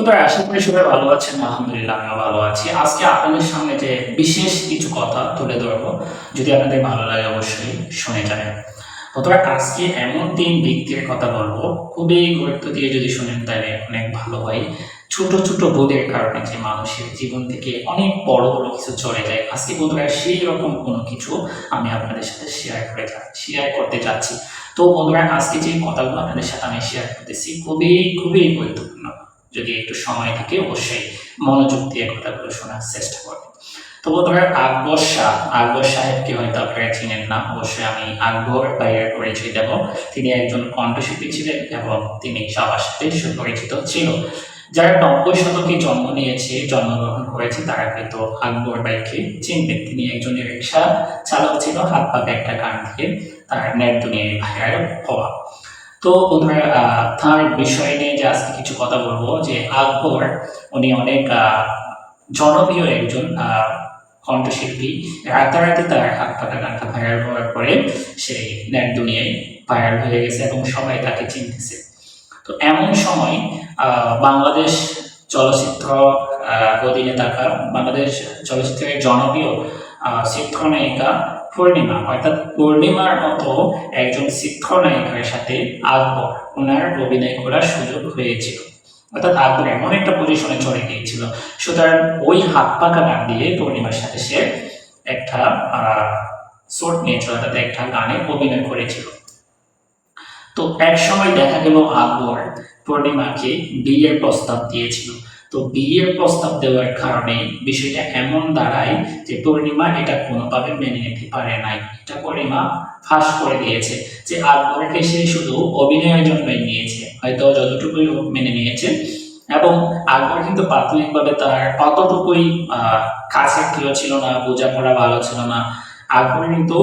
বন্ধুরা, আশা করি সবাই ভালো আছেন। আলহামদুলিল্লাহ আমিও ভালো আছি। আজকে আপনাদের সামনে যে বিশেষ কিছু কথা তুলে ধরবো, যদি আপনাদের ভালো লাগে অবশ্যই শুনে যাবেন। বন্ধুরা, আজকে এমন তিন ব্যক্তির কথা বলবো, খুবই গুরুত্ব দিয়ে যদি শুনেন তাহলে অনেক ভালো হয়। ছোট ছোট ভুলের কারণে যে মানুষের জীবন থেকে অনেক বড় বড় কিছু চলে যায়, আজকে বন্ধুরা সেই রকম কোনো কিছু আমি আপনাদের সাথে শেয়ার করতে যাচ্ছি। তো বন্ধুরা, আজকে যে কথাগুলো আপনাদের সাথে আমি শেয়ার করতেছি খুবই খুবই গুরুত্বপূর্ণ। যদি একটু সময় থাকে অবশ্যই মনোযোগ দিয়ে কথাগুলো শোনার চেষ্টা করবেন। তো বন্ধুরা, আকবর সাহেবকে হয়তো আপনারা চিনেন না। অবশ্যই আমি আকবর ভাইয়ের পরিচয় দেব। তিনি একজন কণ্ঠশিল্পী ছিলেন এবং তিনি সবার সাথে সুপরিচিত ছিল। যারা 90 শতকে জন্মগ্রহণ করেছে তারা হয়তো আকবর ভাইকে চিনবেন। তিনি একজন রিক্সা চালক ছিল, হাত পাকে একটা গান দিয়ে তার নেট দুনিয়ায় ভাইরাল হওয়া। তো বন্ধুরা, তার বিষয় নিয়ে যে আজকে কিছু কথা বলবো, যে আকবর উনি অনেক জনপ্রিয় একজন কণ্ঠশিল্পী। রাতারাতি তার হাত পাকা গানটা ভাইরাল হওয়ার পরে সেই নেট দুনিয়ায় ভাইরাল হয়ে গেছে এবং সবাই তাকে চিনতেছে। তো এমন সময় বাংলাদেশ চলচ্চিত্র অধীনে থাকা বাংলাদেশ চলচ্চিত্রের জনপ্রিয় চিত্রনায়িকা পূর্ণিমা, অর্থাৎ পূর্ণিমার মতো একজন চিত্রনায়িকার সাথে আকবর ওনার অভিনয় করার সুযোগ হয়েছিল। অর্থাৎ আকবর এমন একটা পজিশনে চলে গিয়েছিল, সুতরাং ওই হাত পাকা গান দিয়ে পূর্ণিমার সাথে সে একটা শর্ট নিয়েছিল, অর্থাৎ একটা গানে অভিনয় করেছিল। তো এক সময় দেখা গেল আকবর পূর্ণিমাকে বিয়ের প্রস্তাব দিয়েছিল। তো বিয়ের প্রস্তাব দেওয়ার কারণে বিষয়টা এমন দাঁড়ায় যে পূর্ণিমা এটা কোনোভাবে মেনে নিতে পারে নাই। এটা পূর্ণিমা ফাঁস করে দিয়েছে যে আকবরকে সে শুধু অভিনয়ের জন্যই নিয়েছে, হয়তো যতটুকুই মেনে নিয়েছে। এবং আকবর কিন্তু প্রাথমিকভাবে তার অতটুকুই কাছে কেউ ছিল না, বোঝাপড়া ভালো ছিল না। আকবর কিন্তু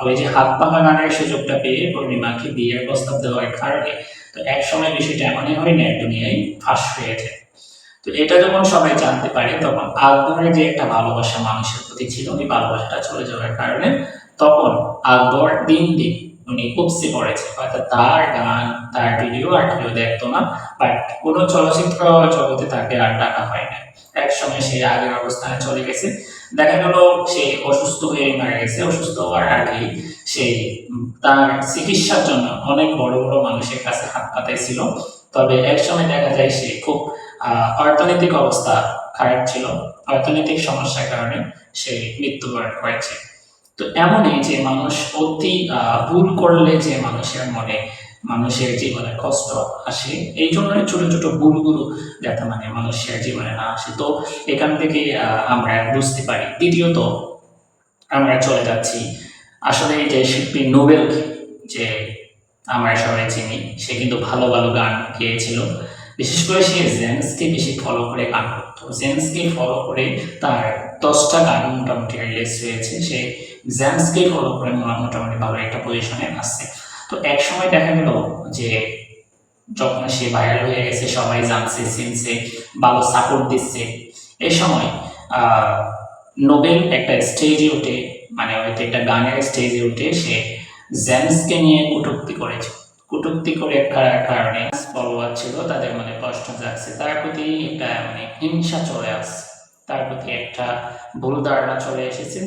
ওই যে হাত পাকা গানের সুযোগটা পেয়ে পূর্ণিমাকে বিয়ের প্রস্তাব দেওয়ার কারণে তো এক সময় বিষয়টা এমনই হয় নেট দুনিয়ায় ফাঁস হয়েছে। তো এটা যখন সবাই জানতে পারে তখন আকবরের যে একটা ভালোবাসা মানুষের প্রতি ছিল, ওই ভালোবাসাটা চলে যাওয়ার কারণে তখন আকবর দিন দিন উনি উপসে পড়েছে, অর্থাৎ তার গান তার ভিডিও আর কেউ দেখতো না। বাট কোনো চলচ্চিত্র জগতে তাকে আর ডাকা হয় না। এক সময় সে আগের অবস্থানে চলে গেছে। দেখা গেল সে অসুস্থ হয়ে মারা গেছে। অসুস্থ হওয়ার আগেই সে তার চিকিৎসার জন্য অনেক বড় বড় মানুষের কাছে হাত পাতাইছিল। তবে এক সময় দেখা যায় সে খুব অর্থনৈতিক অবস্থা খারাপ ছিল, অর্থনৈতিক সমস্যার কারণে সে মৃত্যুবরণ করেছে। তো এমনই যে মানুষ অতি ভুল করলে যে মানুষের জীবনে কষ্ট আসে, এই জন্য ছোট ছোট ভুলগুলো যাতে মানুষের জীবনে না আসে। তো এখান থেকে আমরা বুঝতে পারি। দ্বিতীয়ত, আমরা চলে যাচ্ছি আসলে এই যে শিল্পী নোবেল, যে আমরা সবাই চিনি, সে কিন্তু ভালো ভালো গান গেয়েছিল। বিশেষ করে সে জেন্সকে বেশি ফলো করে গান করতো। জেন্সকে ফলো করে তার 10টা গান মোটামুটি রিলিজ হয়েছে। সে জেন্সকে ফলো করে মোটামুটি ভালো একটা পজিশনে আসছে। তো এক সময় দেখা গেল যে যখন সে ভাইরাল হয়ে গেছে, সবাই জানছে চিনছে, ভালো সাপোর্ট দিচ্ছে, এই সময় আহ নোবেল একটা স্টেজে উঠে, হয়তো একটা গানের স্টেজে উঠে সে জেমসকে নিয়ে কটূক্তি করেছে। কটূক্তি করে করার কারণে ফলোয়ার ছিল তাদের কষ্ট যাচ্ছে, তার প্রতি একটা হিংসা চলে আসছে, তার প্রতি একটা ভুল ধারণা চলে এসেছে।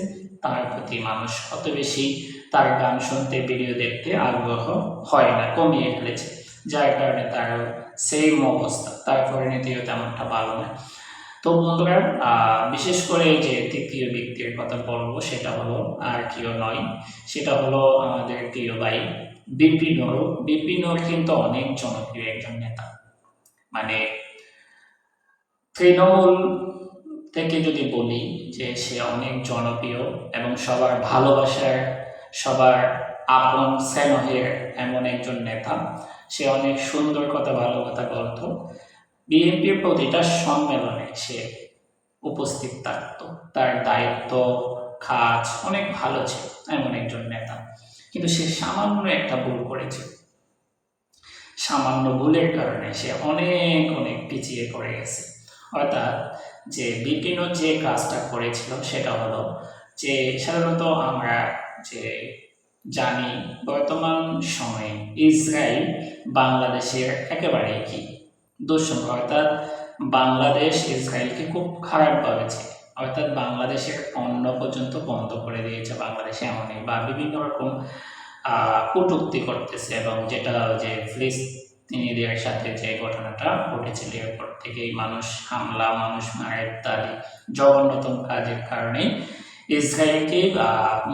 তার প্রতি মানুষ অত বেশি তার গান শুনতে ভিডিও দেখতে আগ্রহ হয় না, কমিয়ে ফেলেছে। যার কারণে তার সেম অবস্থা, তার পরিণতিও তেমনটা ভালো নয়। তো বন্ধুরা, বিশেষ করে যে তৃতীয় ব্যক্তির কথা বলবো সেটা হলো আর কেউ নয়, সেটা হলো আমাদের প্রিয় ভাই বিপি নূর। বিপি নূর কিন্তু অনেক জনপ্রিয় একজন নেতা। মানে তৃণমূল থেকে যদি বলি যে সে অনেক জনপ্রিয় এবং সবার ভালোবাসার, সবার আপন স্নেহের এমন একজন নেতা। সে অনেক সুন্দর কথা, ভালো কথা বলতো। বিএনপির প্রতিটা সম্মেলনে সে উপস্থিত থাকতো। তার দায়িত্ব কাজ অনেক ভালো ছিল, এমন একজন নেতা। কিন্তু সে সামান্য একটা ভুল করেছে। সামান্য ভুলের কারণে সে অনেক অনেক পিছিয়ে পড়ে গেছে। অর্থাৎ যে বিভিন্ন যে কাজটা করেছিল সেটা হলো যে সাধারণত আমরা যে জানি বর্তমান সময়ে ইসরায়েল বাংলাদেশের একেবারে কি দুশ্মন। অর্থাৎ বাংলাদেশ ইসরায়েলকে খুব খারাপভাবে চেনে, অর্থাৎ বাংলাদেশের পণ্য পর্যন্ত বন্ধ করে দিয়েছে বাংলাদেশে এমনই, বা বিভিন্ন রকম কটূক্তি করতেছে। এবং যেটা যে ফিলিস্তিনিদের সাথে যে ঘটনাটা ঘটেছিল এরপর থেকেই মানুষ হামলা, মানুষ মারের দাবি, জঘন্যতম কাজের কারণে ইসরায়েলকে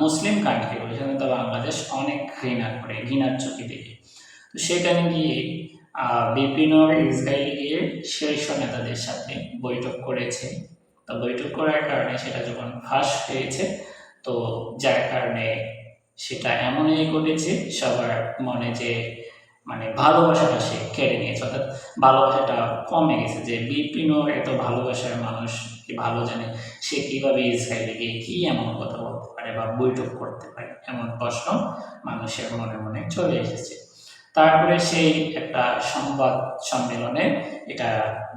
মুসলিম কান্ট্রিগুলো সাধারণত বাংলাদেশ অনেক ঘৃণা করে, ঘৃণার চোখে দেখে। তো সেখানে গিয়ে বিভিন্ন ইসরায়েল গিয়ে শীর্ষ নেতাদের সাথে বৈঠক করেছে। তো বৈঠক করার কারণে সেটা যখন ফাঁস হয়েছে, তো যার কারণে সেটা এমনই ঘটেছে সবার মনে যে মানে ভালোবাসাটা সে কেড়ে নিয়েছে, অর্থাৎ ভালোবাসাটা কমে গেছে। যে বিভিন্ন এত ভালোবাসার মানুষ কি ভালো জানে সে কিভাবে ইসরায়েলে গিয়ে কি এমন কথা বলতে পারে বা বৈঠক করতে পারে, এমন প্রশ্ন মানুষের মনে মনে চলে এসেছে। তারপরে সেই একটা সংবাদ সম্মেলনে এটা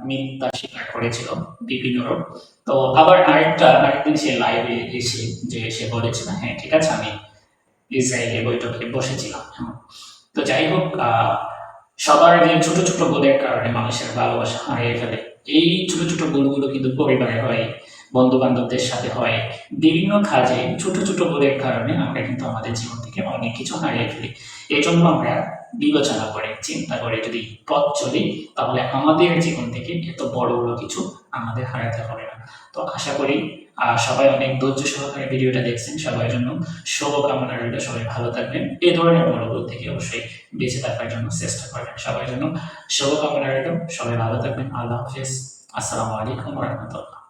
মিথ্যা স্বীকার করেছিল বিভিন্ন। তো আবার আরেকদিন সে লাইভে এসে যে সে বলেছিল হ্যাঁ ঠিক আছে আমি ইসরায়েলে বৈঠকে বসেছিলাম। তো যাই হোক, সবার যে ছোট ছোট ভুলের কারণে মানুষের ভালোবাসা হারিয়ে ফেলে, এই ছোট ছোট ভুলগুলো কিন্তু পরিবারে হয়, বন্ধু বান্ধবদের সাথে হয়, বিভিন্ন কাজে ছোট ছোট ভুলের কারণে আমরা কিন্তু আমাদের জীবন থেকে অনেক কিছু হারিয়ে ফেলি। এই জন্য আমরা বিবেচনা করে চিন্তা করে যদি পথ চলি, তাহলে আমাদের জীবন থেকে এত বড় বড় কিছু আমাদের হারাতে হবে না। তো আশা করি সবাই অনেক ধৈর্য সহকারে ভিডিওটা দেখছেন। সবার জন্য শুভকামনা রইল, সবাই ভালো থাকবেন, এই ধরনের মনোবল থেকে অবশ্যই বেঁচে থাকার জন্য চেষ্টা করবেন। সবার জন্য শুভকামনা রইল, সবাই ভালো থাকবেন। আল্লাহ হাফেজ, আসসালামু আলাইকুম ওয়া রাহমাতুল্লাহ।